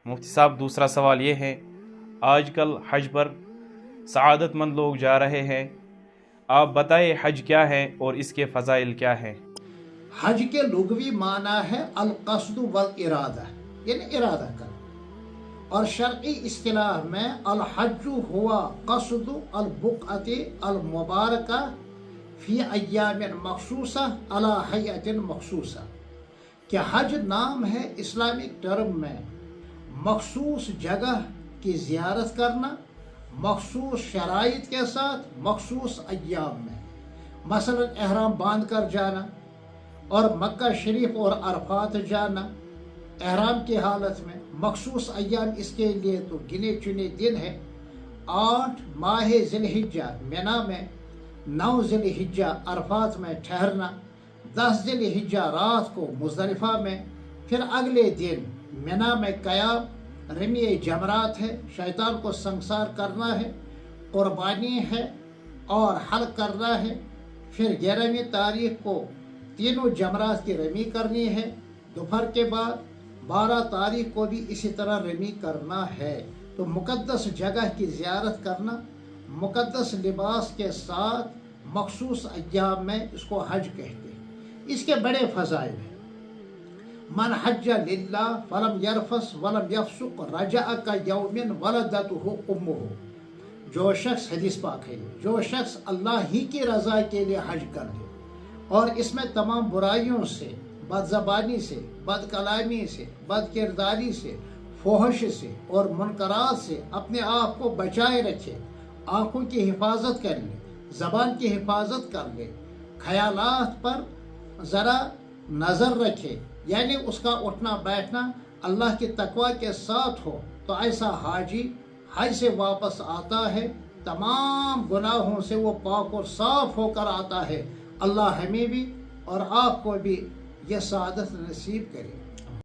مفتی صاحب दूसरा सवाल ये है, आजकल हज पर सआदतमंद लोग जा रहे हैं, आप बताएं हज क्या है और इसके फ़ज़ाइल क्या है। हज के लुग़वी माना है अल-क़स्द वल इरादा, यानी इरादा कर, और शरई इस्तिलाह में अल-हज्जु हुआ क़स्द अल-बुक़अति अल-मुबारका फ़ी अय्यामिन मख़सूसा अला हयतिन मख़सूसा, कि हज नाम है इस्लामिक टर्म में मखसूस जगह की ज़ियारत करना, मखसूस शराइत के साथ मखसूस अय्याम में, मसलन एहराम बांध कर जाना और मक्का शरीफ और अरफात जाना एहराम की हालत में। मखसूस अय्याम इसके लिए तो गिने चुने दिन है। 8 माह ज़िलहिज्जा मिना में, 9 ज़िलहिज्जा अरफात में ठहरना, 10 ज़िलहिज्जा रात को मुज़दलिफ़ा में, फिर अगले दिन मिना में क़याम, रमी जमरात है, शैतान को संसार करना है, क़ुरबानी है और हल करना है। फिर 11वीं तारीख को तीनों जमरात की रमी करनी है। दोपहर के बाद 12 तारीख को भी इसी तरह रमी करना है। तो मुक़द्दस जगह की ज़ियारत करना मुक़द्दस लिबास के साथ मखसूस अय्याम में, इसको हज कहते हैं। इसके बड़े फ़ज़ाइल हैं। मन हज्जा लिल्लाह फलम यरफस वलम यफसुक रजअ का यौमिन वलदतहु उम्मुहु, जो शख्स, हदीस पाक है, जो शख्स अल्लाह ही की रज़ा के लिए हज कर ले और इसमें तमाम बुराइयों से, बदज़बानी से, बदकलामी से, बदकिरदारी से, फोहश से और मुनकरात से अपने आप को बचाए रखे, आँखों की हिफाजत कर ले, ज़बान की हिफाजत कर ले, ख़यालात पर ज़रा नज़र रखे, यानी उसका उठना बैठना अल्लाह की तक़वा के साथ हो, तो ऐसा हाजी हज से वापस आता है, तमाम गुनाहों से वो पाक और साफ होकर आता है। अल्लाह हमें भी और आपको भी यह सआदत नसीब करे।